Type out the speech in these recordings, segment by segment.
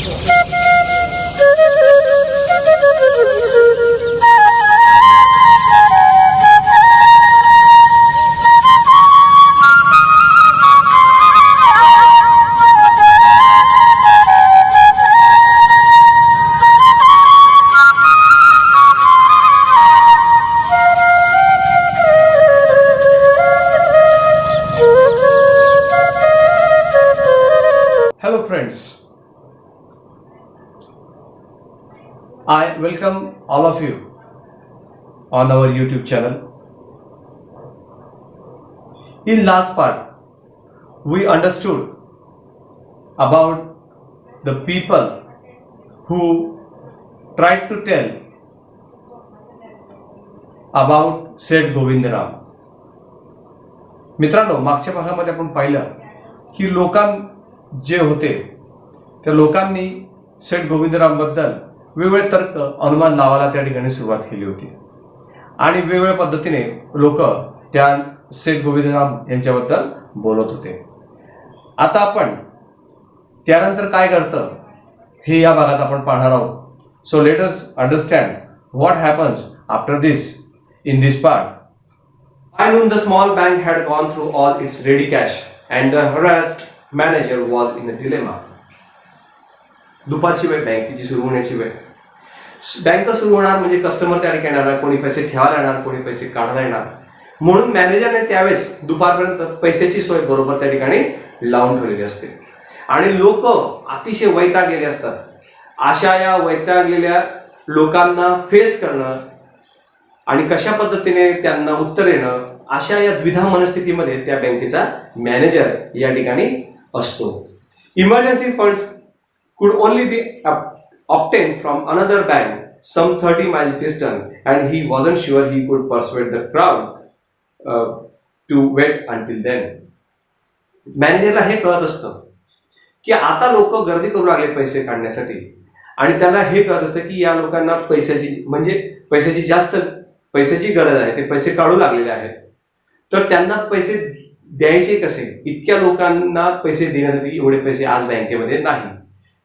Hello friends, I welcome all of you on our YouTube channel. In last part, we understood about the people who tried to tell about Seth Govindram. मित्रांनो, मागच्या भागामध्ये आपण पाहिलं की जे होते त्या लोकांनी सेठ गोविंदराम बद्दल वेगवेगळे तर्क अनुमान लावायला त्या ठिकाणी सुरुवात केली होती आणि वेगवेगळ्या पद्धतीने लोक त्या सेठ गोविंदराम यांच्याबद्दल बोलत होते. आता आपण त्यानंतर काय घडतं हे या भागात आपण पाहणार आहोत. So let us understand what happens after this in this part. By noon the small bank had gone through all its ready cash and the harassed manager was in a dilemma. दुपारची वेळ, बँकेची सुरू होण्याची वेळ. Bank सुरू होणार म्हणजे customer त्या ठिकाणी येणार, कोणी पैसे ठेवायला येणार, कोणी पैसे काढायला येणार. म्हणून मॅनेजरने त्यावेळेस दुपारपर्यंत पैशाची सोय बरोबर त्या ठिकाणी लावून ठेवलेली असते आणि लोक अतिशय वैतागलेले असतात. अशा या वैतागलेल्या लोकांना फेस करणं आणि कशा पद्धतीने त्यांना उत्तर देणं, अशा या द्विधा मनस्थितीमध्ये त्या बँकेचा मॅनेजर या ठिकाणी असतो. Emergency funds could only be obtained from another bank some 30 miles distant and he wasn't sure he could persuade the crowd to wait until then. मॅनेजरला हे कळत असतं की आता लोक गर्दी करू लागले पैसे काढण्यासाठी आणि त्याला हे कळत असतं की या लोकांना पैशाची गरज आहे, ते पैसे काढू लागलेले आहेत, तर त्यांना पैसे द्यायचे कसे, इतक्या लोकांना पैसे देण्यासाठी एवढे पैसे आज बँकेमध्ये नाही.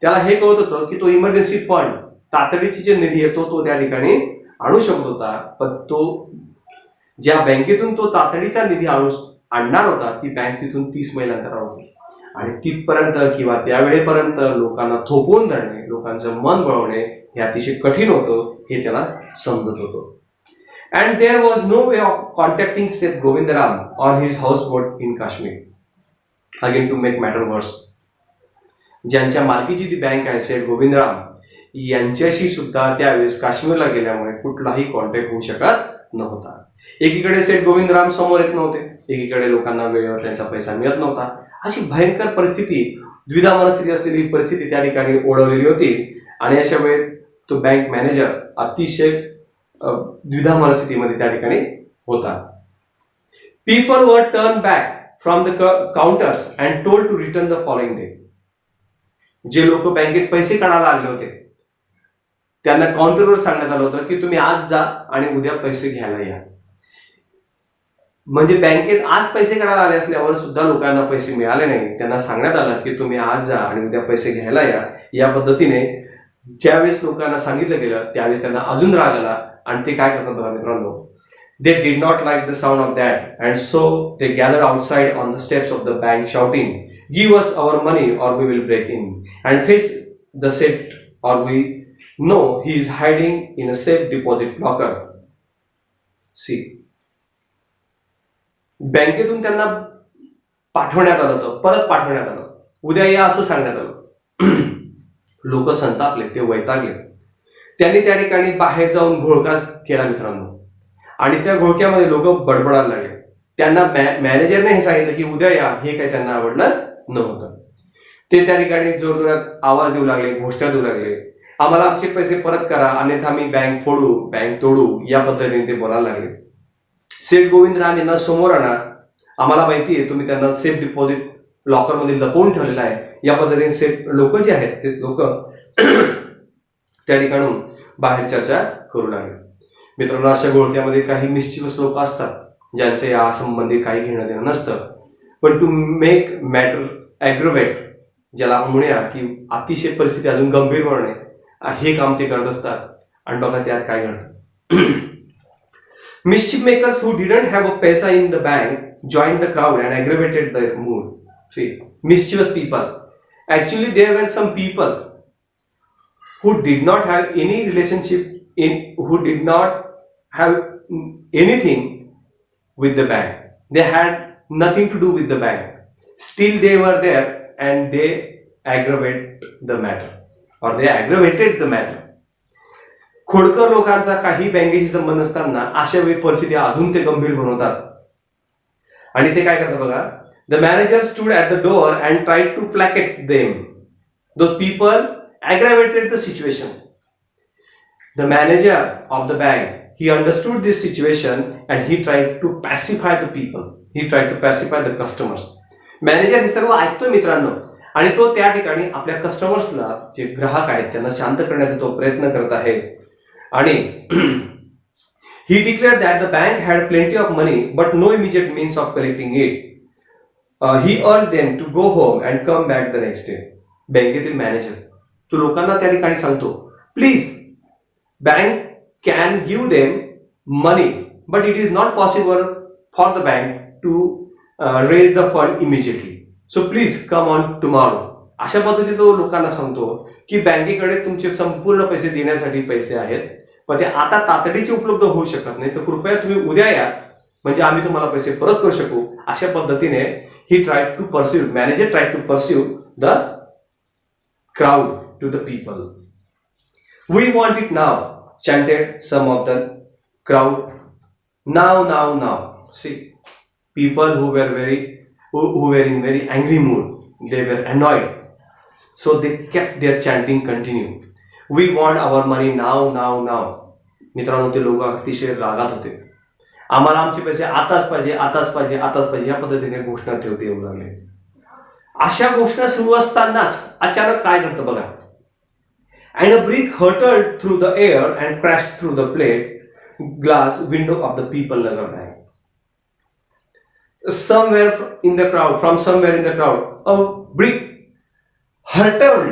त्याला हे कळत होतं की तो इमर्जन्सी फंड, तातडीची जे निधी येतो तो त्या ठिकाणी आणू शकत होता, पण तो ज्या बँकेतून तो तातडीचा निधी आणणार होता ती बँक तिथून 30 मैल अंतरावर होती आणि तिथपर्यंत किंवा त्यावेळेपर्यंत लोकांना थोपवून धरणे, लोकांचं मन वळवणे हे अतिशय कठीण होतं हे त्याला समजत होतं. And there was no way of contacting Seth Govindram on his houseboat in Kashmir. Again, to make matter worse, ज्यांच्या मालकीची ती बँक आहे सेठ गोविंदराम यांच्याशी सुद्धा त्यावेळेस काश्मीरला गेल्यामुळे कुठलाही कॉन्टॅक्ट होऊ शकत नव्हता. एकीकडे सेठ गोविंदराम समोर येत नव्हते, एकीकडे लोकांना वेळेवर त्यांचा पैसा मिळत नव्हता. अशी भयंकर परिस्थिती, द्विधा मनस्थिती असलेली परिस्थिती त्या ठिकाणी ओढवलेली होती आणि अशा वेळेत तो बँक मॅनेजर अतिशय द्विधा मनस्थितीमध्ये त्या ठिकाणी होता. People were turn back from the counters and told to return the following day. जे लोक बँकेत पैसे काढायला आले होते त्यांना काउंटरवर सांगण्यात आलं होतं की तुम्ही आज जा आणि उद्या पैसे घ्यायला या. म्हणजे बँकेत आज पैसे काढायला आले असल्यावर सुद्धा लोकांना पैसे मिळाले नाही. त्यांना सांगण्यात आलं की तुम्ही आज जा आणि उद्या पैसे घ्यायला या. या पद्धतीने ज्यावेळेस लोकांना सांगितलं गेलं त्यावेळेस त्यांना अजून राग आला आणि ते काय करतात बघा मित्रांनो, they did not like the sound of that and so they gathered outside on the steps of the bank shouting, give us our money or we will break in and fetch the Seth or we know he is hiding in a safe deposit locker. See, बँकेतून त्यांना पाठवण्यात आलं होतं, परत पाठवण्यात आलं, उद्या या असं सांगण्यात आलं. लोक संतापले, ते वैतागले. त्यांनी त्या ठिकाणी बाहेर जाऊन घोळकाच केला मित्रांनो आणि त्या घोळक्यामध्ये लोक बडबडायला लागले. त्यांना मॅनेजरने हे सांगितलं की उद्या या, हे काही त्यांना आवडलं नव्हतं. ते त्या ठिकाणी जोरजोरात आवाज देऊ लागले, घोषणा देऊ लागले, आम्हाला आमचे पैसे परत करा अन्यथा आम्ही बँक फोडू, बँक तोडू, या पद्धतीने ते बोलायला लागले. सेठ गोविंदराम यांना समोर आणा, आम्हाला माहिती आहे तुम्ही त्यांना सेफ डिपॉझिट लॉकर मध्ये लपवून ठेवलेला आहे, या पद्धतीने सेफ लोक जे आहेत ते लोक त्या ठिकाणून बाहेर चर्चा करू लागले. मित्रांनो, अशा घोळक्यामध्ये काही मिस्चिवस लोक असतात ज्यांचे या संबंधी काही घेणं देणं नसतं. पण टू मेक मॅटर ॲग्रोवेट ज्याला आपण म्हणूया की अतिशय परिस्थिती अजून गंभीर होणे, हे काम ते करत असतात. आणि बघा त्यात काय घडतं. Mischief makers who didn't have a paisa in the bank joined the crowd and aggravated their mood. See, mischievous people. Actually, there were some people who did not have any relationship who did not have anything with the bank. They had nothing to do with the bank. Still, they were there and they aggravated the matter. खोडकर लोकांचा काही बँकेशी संबंध असताना अशा वेळी परिस्थिती अजून ते गंभीर बनवतात. आणि ते काय करतात बघा. The manager stood at the door and tried to placate them. Those people aggravated the situation. The manager of the bank he understood this situation and he tried to pacify the people. He tried to pacify the customers. Manager हे सर्व ऐकतोय मित्रांनो, आणि तो त्या ठिकाणी आपल्या कस्टमर्सला, जे ग्राहक आहेत, त्यांना शांत करण्याचा तो प्रयत्न करत आहे. आणि he declared that the bank had plenty of money but no immediate means of collecting it. He urged them to go home and come back the next day. बँकेतील मॅनेजर तो लोकांना त्या ठिकाणी सांगतो, please, bank can give them money but it is not possible for the bank to raise the fund immediately, so please come on tomorrow. अशा पद्धतीने तो लोकांना सांगतो की बँकेकडे तुमचे संपूर्ण पैसे देण्यासाठी पैसे आहेत, पण ते आता तातडीचे उपलब्ध होऊ शकत नाही, तर कृपया तुम्ही उद्या या, म्हणजे आम्ही तुम्हाला पैसे परत करू शकू. अशा पद्धतीने manager tried to pursue the crowd to the people. We want it now, chanted some of the crowd. Now. See, people who were in very angry mood, they were annoyed, so they kept their chanting continue. We want our money now. मित्रांनो, ते लोक अतिशय रागात होते. आम्हाला आमचे पैसे आताच पाहिजे या पद्धतीने घोषणा ठेवते येऊ लागले. अशा घोषणा सुरू असतानाच अचानक काय घडतं बघा. And a brick hurtled through the air and crashed through the plate glass window of the People Nagar Bank. From somewhere in the crowd, a brick hurtled.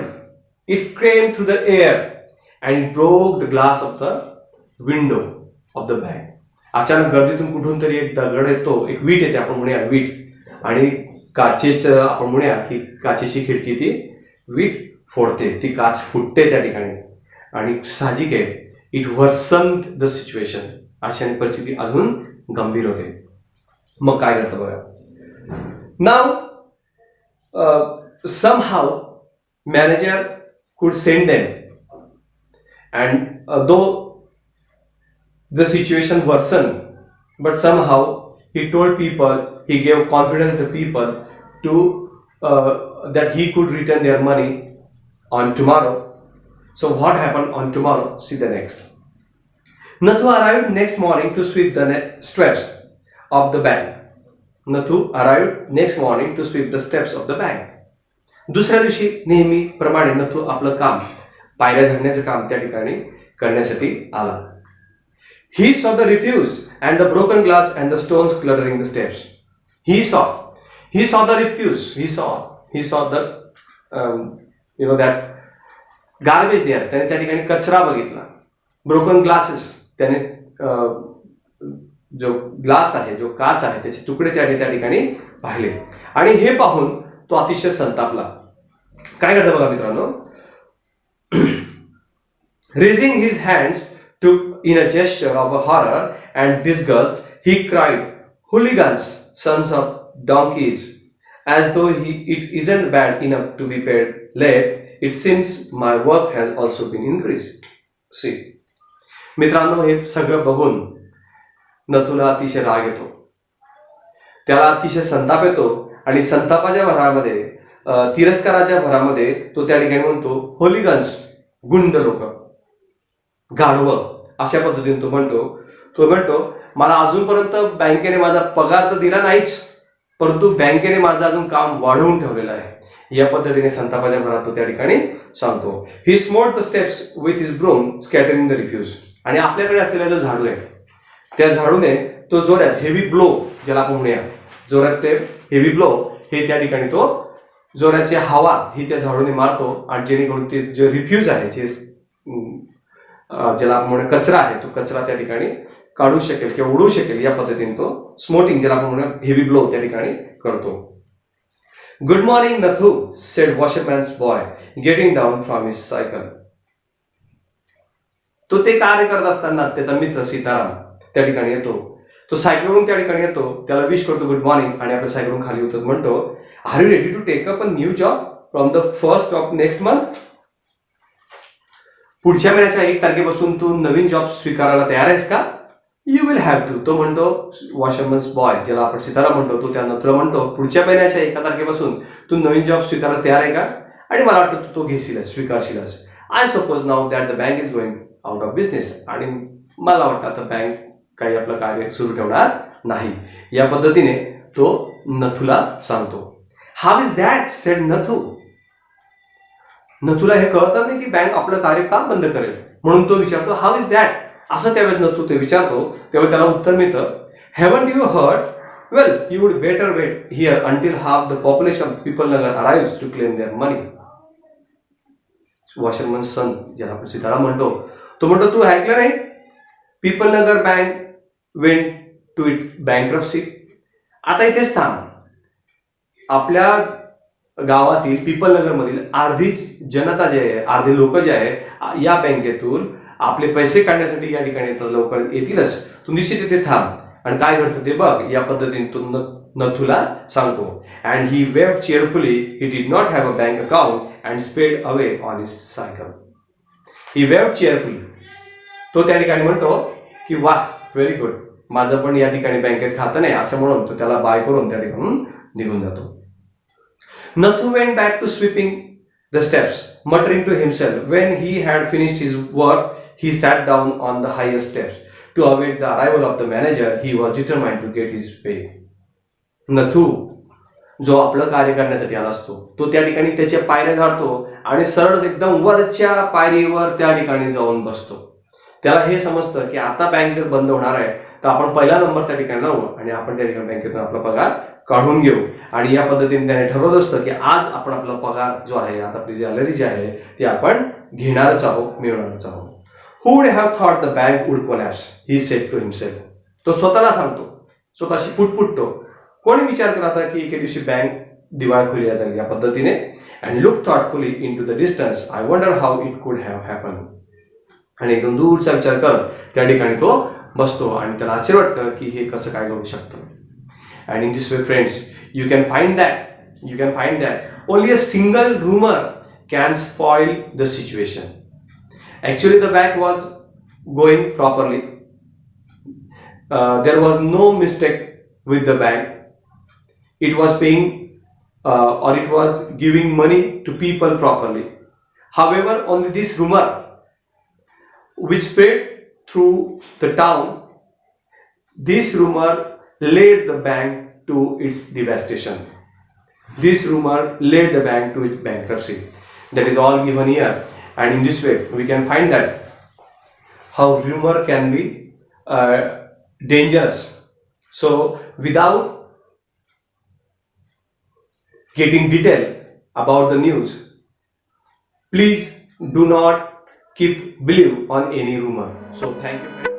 It came through the air and it broke the glass of the window of the bank. अचानक गर्दीतून कुठून तरी एक दगड येतो, एक वीट येते, आपण म्हणूया वीट, आणि काचेचं आपण म्हणूया की काचेची खिडकी ती वीट फोडते, ती काच फुटते त्या ठिकाणी. आणि साहजिक आहे, इट वर्सन द सिच्युएशन. अशा परिस्थिती अजून गंभीर होते. मग काय करतं बघा. Now somehow manager could send them and though the situation worsen, but somehow he told people, he gave confidence to people to that he could return their money on tomorrow. So what happened on tomorrow? See the next. Nathu arrived next morning to sweep the steps of the bank. Nathu arrived next morning to sweep the steps of the bank. दुसऱ्या दिवशी नेहमी प्रमाणे नथू आपलं काम, पायऱ्या झाडण्याचं काम त्या ठिकाणी करण्यासाठी आला. He saw the refuse and the broken glass and the stones cluttering the steps. He saw the refuse. He saw the that garbage there. त्याने त्या ठिकाणी कचरा बघितला. ब्रोकन ग्लासेस, त्याने जो ग्लास आहे, जो काच आहे, त्याचे तुकडे त्याने त्या ठिकाणी पाहिले. आणि हे पाहून तो अतिशय संतापला. काय घडलं बघा मित्रांनो. Raising his hands in a gesture of horror and disgust, he cried, "Hooligans, sons of donkeys, as though it isn't bad enough to be paid late, it seems my work has also been increased." See, मित्रांनो, हे सगळं बघून नथूला अतिशय राग येतो, त्याला अतिशय संताप येतो. आणि संतापाच्या भरामध्ये, तिरस्काराच्या भरामध्ये तो त्या ठिकाणी म्हणतो, होलिगन्स, गुंड लोक, गाढव, अशा पद्धतीने तो म्हणतो मला अजूनपर्यंत बँकेने माझा पगार तर दिला नाहीच, परंतु बँकेने माझं अजून काम वाढवून ठेवलेलं आहे. या पद्धतीने संतापाच्या भरात तो त्या ठिकाणी सांगतो. He smote the steps with his broom scattering the refuse. आणि आपल्याकडे असलेला जो झाडू आहे, त्या झाडूने तो जोरात हेवी ब्लो, ज्याला आपण म्हणूया जोरात ते हेवी ब्लो, हे त्या ठिकाणी तो जोराची हवा ही त्या झाडूने मारतो आणि जेणेकरून ते जे रिफ्यूज आहे, जे ज्याला आपण म्हणून कचरा आहे, तो कचरा त्या ठिकाणी काढू शकेल किंवा उडवू शकेल. या पद्धतीने तो स्मोटिंग, ज्याला आपण म्हणून हेवी ब्लो, त्या ठिकाणी करतो. Good morning Nathu, said washerman's boy getting down from his cycle. तो ते कार्य करत असताना त्याचा मित्र सीताराम त्या ठिकाणी येतो. तो सायकलवरून त्या ठिकाणी येतो, त्याला विश करतो गुड मॉर्निंग आणि आपल्या सायकलवरून खाली उतरत म्हणतो, are you ready to take up a new job from the first of next month. पुढच्या महिन्याच्या 1 तारखेपासून तू नवीन जॉब स्वीकारायला तयार आहेस का? You will have to. तो म्हणतो वॉशरमन्स बॉय, ज्याला आपण सीताराम म्हणतो, तो त्या नथुला म्हणतो पुढच्या महिन्याच्या 1 तारखेपासून तू नवीन जॉब स्वीकारायला तयार आहे का? आणि मला वाटतं तू तो घेशीलच, स्वीकारशीलच. I suppose now that the bank is going out of business. आणि मला वाटतं आता बँक काही आपलं कार्य सुरू ठेवणार नाही. या पद्धतीने तो नथुला सांगतो. How is that, said Nathu. नथुला हे कळत नाही की बँक आपलं कार्य का बंद करेल, म्हणून तो विचारतो हाऊ इज दॅट. असं त्यावेळेस नथू ते विचारतो, तेव्हा त्याला उत्तर मिळतं, haven't you heard, well you would better wait here until half the population of people Nagar arrives to claim their money. Washerman son, ज्याला आपण सीताराम म्हणतो, तो म्हणतो तू ऐकलं नाही, people Nagar bank went to its bankruptcy. आता इथेच थांब. आपल्या गावातील पीपल नगर मधील अर्धी जनता जे आहे, अर्धे लोक जे आहे, या बँकेतून आपले पैसे काढण्यासाठी या ठिकाणी लवकर येतीलच. तू निश्चित इथे थांब आणि काय घडतं ते बघ. या पद्धतीने तो नथुला सांगतो. And he waved cheerfully, he did not have a bank account and sped away on his cycle. He waved cheerfully, तो त्या ठिकाणी म्हणतो की वाह, व्हेरी गुड, माझं पण या ठिकाणी बँकेत खातं नाही, असं म्हणून तो त्याला बाय करून त्या ठिकाणून निघून जातो. Nathu went back to sweeping the steps, muttering to himself. When he had finished his work, he sat down on the highest steps to await the arrival of the manager. He was determined to get his pay. Nathu, जो आपलं कार्य करण्यासाठी आला असतो, तो त्या ठिकाणी त्याच्या पायऱ्या झाडतो आणि सरळ एकदम वरच्या पायरीवर त्या ठिकाणी जाऊन बसतो. त्याला हे समजतं की आता बँक जर बंद होणार आहे तर आपण पहिला नंबर त्या ठिकाणी लावू आणि आपण त्या ठिकाणी बँकेतून आपला पगार काढून घेऊ. आणि या पद्धतीने त्याने ठरवलं असतं की आज आपण आपला पगार जो आहे, आता आपली सॅलरी जी आहे ती आपण घेणारच आहोत, मिळवणारच आहोत. Who would have thought the bank would collapse, he said to himself. तो स्वतःला सांगतो, स्वतःशी पुटपुटतो. कोणी विचार करता की एके दिवशी बँक दिवाळखोरीला जाईल या पद्धतीने. And look thoughtfully into the distance, I wonder how it could have happen. आणि एकदम दूरचा विचार करत त्या ठिकाणी तो बसतो आणि त्याला आश्चर्य वाटतं की हे कसं काय घडू शकतं. And in this way, friends, you can find that only a single rumor can spoil the situation. Actually, the bank was going properly. There was no mistake with the bank. It was paying or it was giving money to people properly. However, only this rumor, which spread through the town, this rumor led the bank to its devastation. This rumor led the bank to its bankruptcy. That is all given here. And in this way, we can find that how rumor can be dangerous. So, without getting detail about the news, please do not keep believe on any rumor. So, thank you.